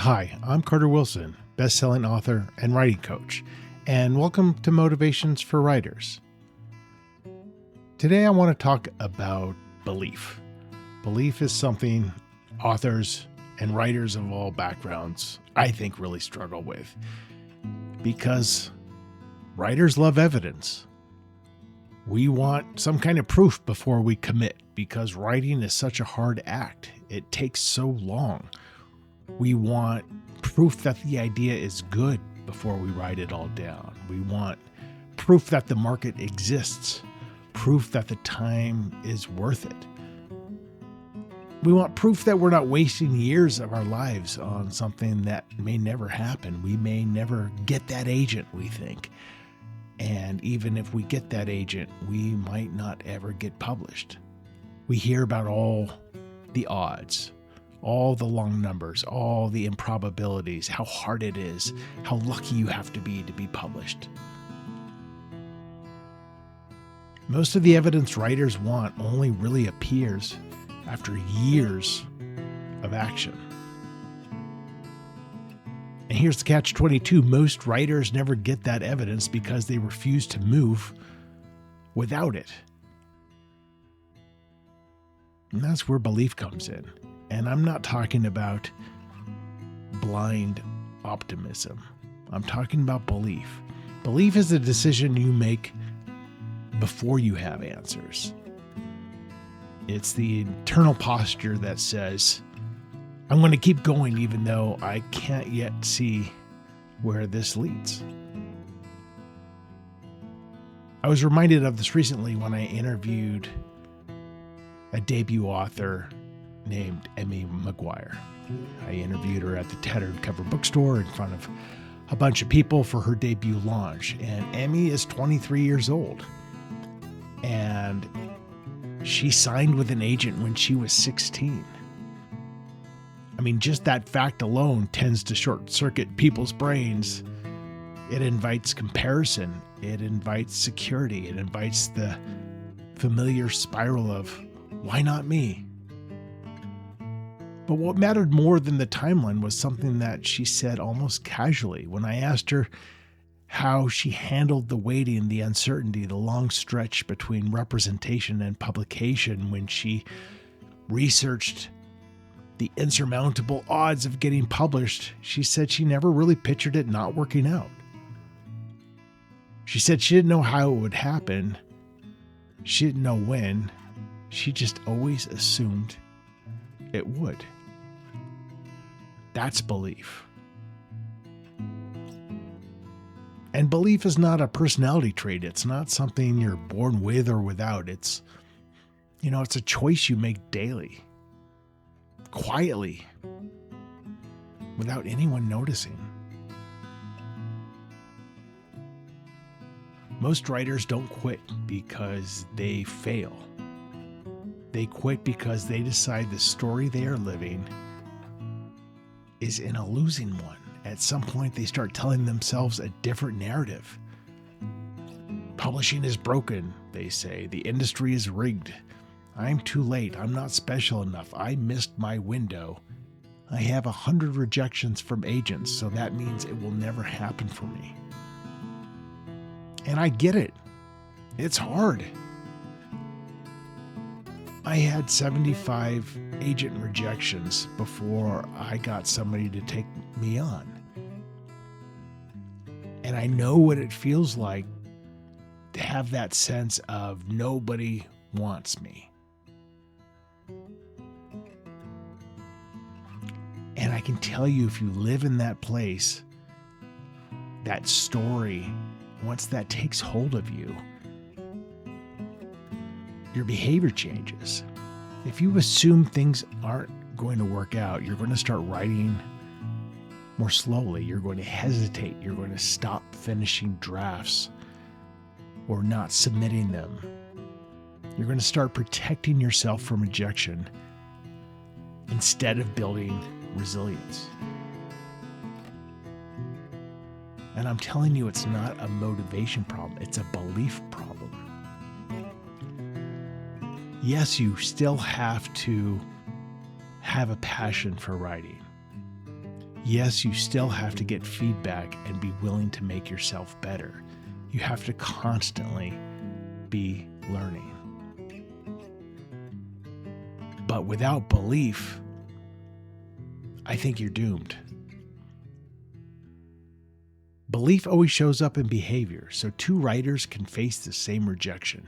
Hi, I'm Carter Wilson, best-selling author and writing coach, and welcome to Motivations for Writers. Today I want to talk about belief. Belief is something authors and writers of all backgrounds, I think, really struggle with, because writers love evidence. We want some kind of proof before we commit, because writing is such a hard act. It takes so long. We want proof that the idea is good before we write it all down. We want proof that the market exists, proof that the time is worth it. We want proof that we're not wasting years of our lives on something that may never happen. We may never get that agent, we think. And even if we get that agent, we might not ever get published. We hear about all the odds, all the long numbers, all the improbabilities, how hard it is, how lucky you have to be published. Most of the evidence writers want only really appears after years of action. And here's the catch-22. Most writers never get that evidence because they refuse to move without it. And that's where belief comes in. And I'm not talking about blind optimism. I'm talking about belief. Belief is a decision you make before you have answers. It's the internal posture that says, I'm going to keep going even though I can't yet see where this leads. I was reminded of this recently when I interviewed a debut author named Emmy McGuire. I interviewed her at the Tattered Cover Bookstore in front of a bunch of people for her debut launch. And Emmy is 23 years old. And she signed with an agent when she was 16. I mean, just that fact alone tends to short-circuit people's brains. It invites comparison. It invites security. It invites the familiar spiral of, why not me? But what mattered more than the timeline was something that she said almost casually when I asked her how she handled the waiting, the uncertainty, the long stretch between representation and publication when she researched the insurmountable odds of getting published. She said she never really pictured it not working out. She said she didn't know how it would happen. She didn't know when. She just always assumed it would. That's belief. And belief is not a personality trait. It's not something you're born with or without. It's a choice you make daily, quietly, without anyone noticing. Most writers don't quit because they fail. They quit because they decide the story they are living is in a losing one. At some point, they start telling themselves a different narrative. Publishing is broken, they say. The industry is rigged. I'm too late. I'm not special enough. I missed my window. I have 100 rejections from agents, so that means it will never happen for me. And I get it. It's hard. I had 75 agent rejections before I got somebody to take me on. And I know what it feels like to have that sense of nobody wants me. And I can tell you, if you live in that place, that story, once that takes hold of you, your behavior changes. If you assume things aren't going to work out, you're going to start writing more slowly. You're going to hesitate. You're going to stop finishing drafts or not submitting them. You're going to start protecting yourself from rejection instead of building resilience. And I'm telling you, it's not a motivation problem. It's a belief problem. Yes, you still have to have a passion for writing. Yes, you still have to get feedback and be willing to make yourself better. You have to constantly be learning. But without belief, I think you're doomed. Belief always shows up in behavior, so two writers can face the same rejection.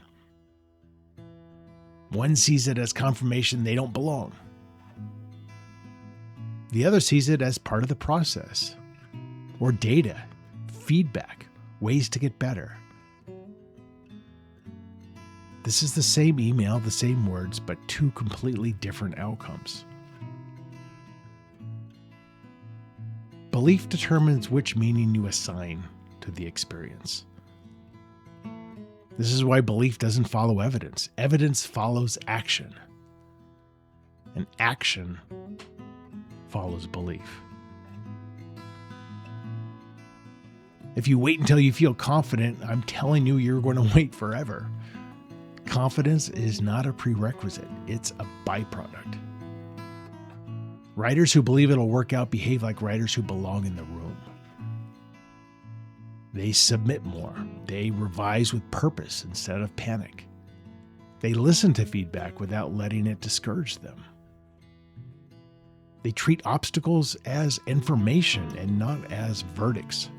One sees it as confirmation they don't belong. The other sees it as part of the process, or data, feedback, ways to get better. This is the same email, the same words, but two completely different outcomes. Belief determines which meaning you assign to the experience. This is why belief doesn't follow evidence. Evidence follows action. And action follows belief. If you wait until you feel confident, I'm telling you, you're going to wait forever. Confidence is not a prerequisite, it's a byproduct. Writers who believe it'll work out behave like writers who belong in the room. They submit more. They revise with purpose instead of panic. They listen to feedback without letting it discourage them. They treat obstacles as information and not as verdicts.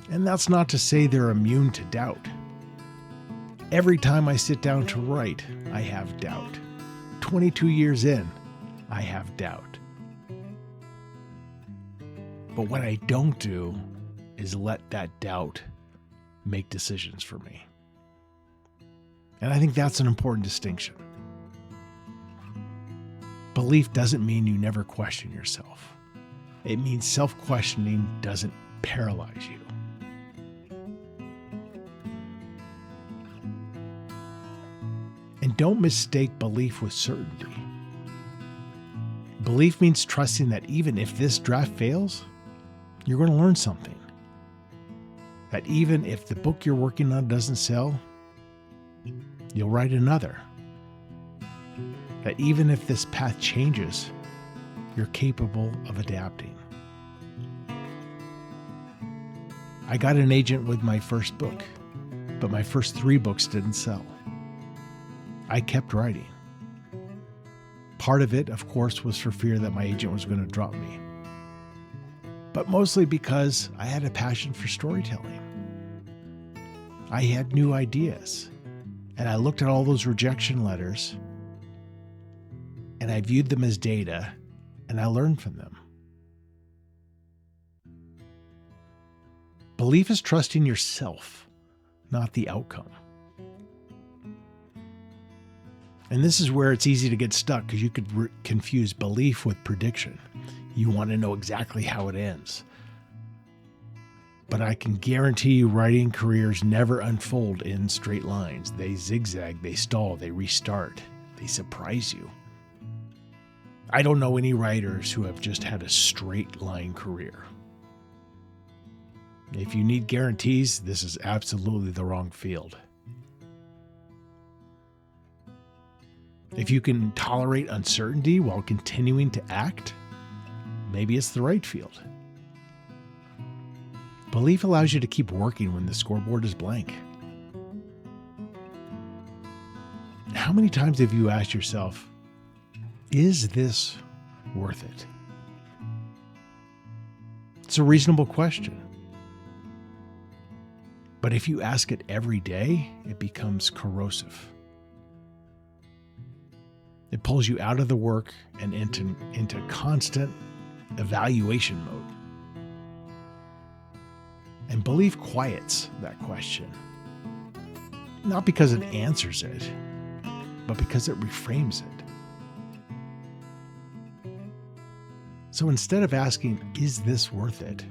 And that's not to say they're immune to doubt. Every time I sit down to write, I have doubt. 22 years in, I have doubt. But what I don't do is let that doubt make decisions for me. And I think that's an important distinction. Belief doesn't mean you never question yourself. It means self-questioning doesn't paralyze you. And don't mistake belief with certainty. Belief means trusting that even if this draft fails, you're going to learn something. That even if the book you're working on doesn't sell, you'll write another. That even if this path changes, you're capable of adapting. I got an agent with my first book, but my first 3 books didn't sell. I kept writing. Part of it, of course, was for fear that my agent was going to drop me. But mostly because I had a passion for storytelling. I had new ideas. And I looked at all those rejection letters and I viewed them as data and I learned from them. Belief is trusting yourself, not the outcome. And this is where it's easy to get stuck because you could confuse belief with prediction. You want to know exactly how it ends. But I can guarantee you writing careers never unfold in straight lines. They zigzag, they stall, they restart, they surprise you. I don't know any writers who have just had a straight line career. If you need guarantees, this is absolutely the wrong field. If you can tolerate uncertainty while continuing to act, maybe it's the right field. Belief allows you to keep working when the scoreboard is blank. How many times have you asked yourself, is this worth it? It's a reasonable question. But if you ask it every day, it becomes corrosive. It pulls you out of the work and into constant evaluation mode. And belief quiets that question. Not because it answers it, but because it reframes it. So instead of asking, is this worth it?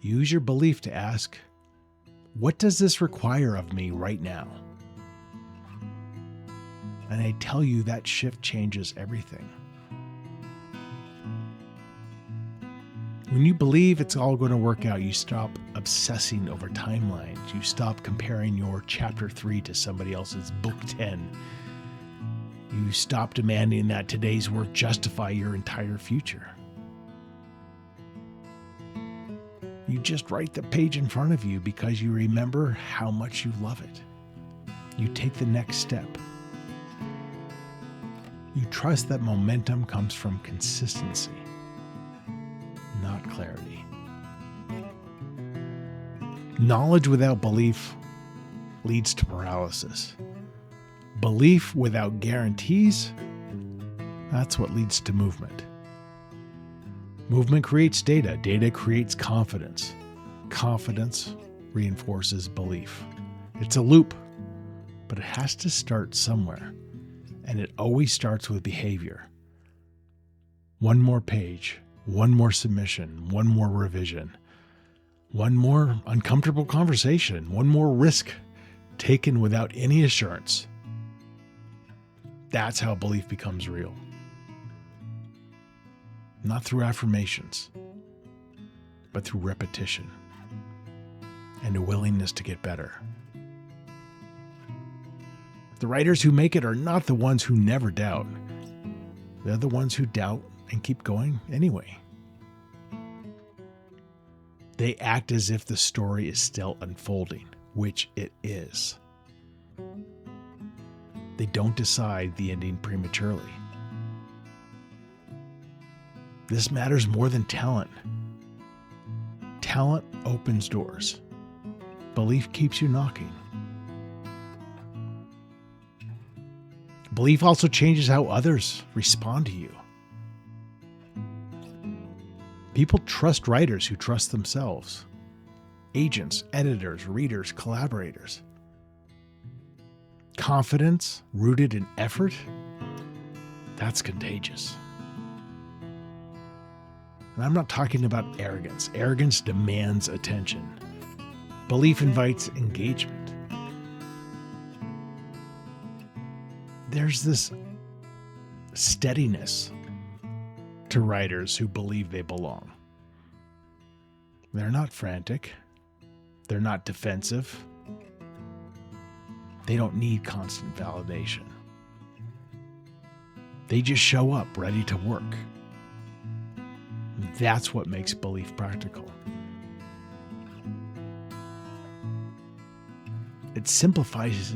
Use your belief to ask, what does this require of me right now? And I tell you that shift changes everything. When you believe it's all going to work out, you stop obsessing over timelines. You stop comparing your chapter 3 to somebody else's book 10. You stop demanding that today's work justify your entire future. You just write the page in front of you because you remember how much you love it. You take the next step. You trust that momentum comes from consistency, not clarity. Knowledge without belief leads to paralysis. Belief without guarantees, that's what leads to movement. Movement creates data. Data creates confidence. Confidence reinforces belief. It's a loop, but it has to start somewhere. And it always starts with behavior. One more page, one more submission, one more revision, one more uncomfortable conversation, one more risk taken without any assurance. That's how belief becomes real. Not through affirmations, but through repetition and a willingness to get better. The writers who make it are not the ones who never doubt. They're the ones who doubt and keep going anyway. They act as if the story is still unfolding, which it is. They don't decide the ending prematurely. This matters more than talent. Talent opens doors. Belief keeps you knocking. Belief also changes how others respond to you. People trust writers who trust themselves. Agents, editors, readers, collaborators. Confidence rooted in effort, that's contagious. And I'm not talking about arrogance. Arrogance demands attention. Belief invites engagement. There's this steadiness to writers who believe they belong. They're not frantic. They're not defensive. They don't need constant validation. They just show up ready to work. That's what makes belief practical. It simplifies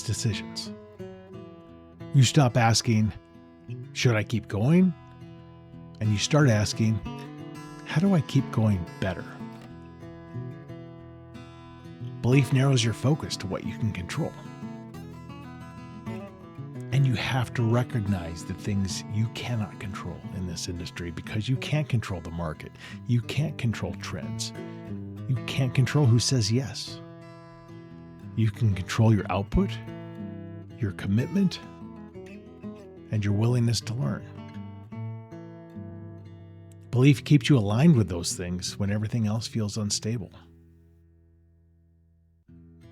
decisions. You stop asking, should I keep going? And you start asking, how do I keep going better? Belief narrows your focus to what you can control. And you have to recognize the things you cannot control in this industry because you can't control the market. You can't control trends. You can't control who says yes. You can control your output, your commitment, and your willingness to learn. Belief keeps you aligned with those things when everything else feels unstable.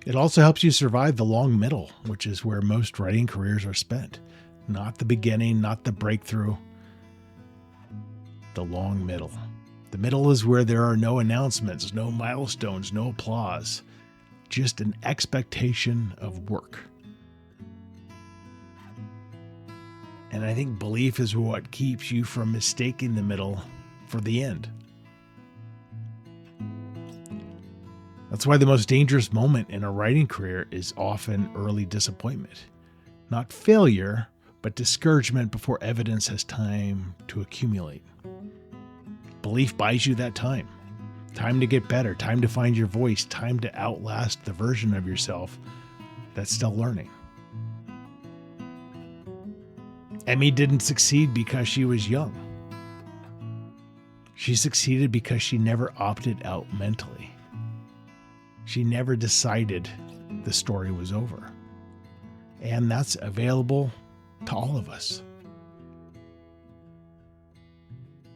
It also helps you survive the long middle, which is where most writing careers are spent. Not the beginning, not the breakthrough. The long middle. The middle is where there are no announcements, no milestones, no applause. Just an expectation of work. And I think belief is what keeps you from mistaking the middle for the end. That's why the most dangerous moment in a writing career is often early disappointment. Not failure, but discouragement before evidence has time to accumulate. Belief buys you that time. Time to get better, time to find your voice, time to outlast the version of yourself that's still learning. Emmy didn't succeed because she was young. She succeeded because she never opted out mentally. She never decided the story was over. And that's available to all of us.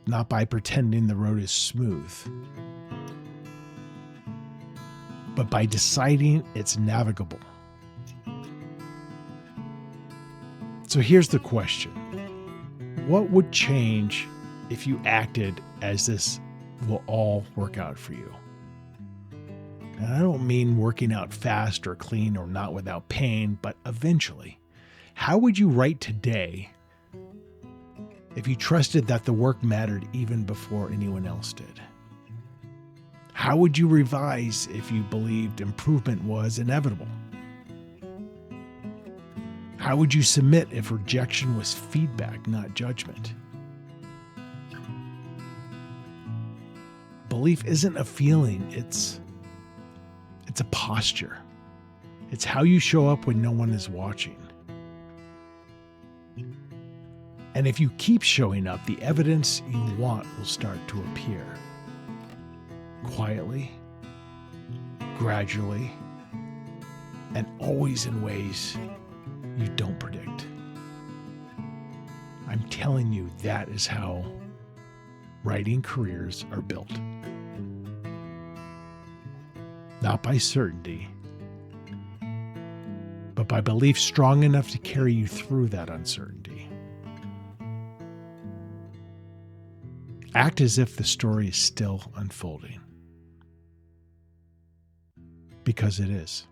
Not by pretending the road is smooth, but by deciding it's navigable. So here's the question. What would change if you acted as this will all work out for you? And I don't mean working out fast or clean or not without pain, but eventually. How would you write today if you trusted that the work mattered even before anyone else did? How would you revise if you believed improvement was inevitable? How would you submit if rejection was feedback, not judgment? Belief isn't a feeling, it's a posture. It's how you show up when no one is watching. And if you keep showing up, the evidence you want will start to appear. Quietly, gradually, and always in ways you don't predict. I'm telling you, that is how writing careers are built. Not by certainty, but by belief strong enough to carry you through that uncertainty. Act as if the story is still unfolding, because it is.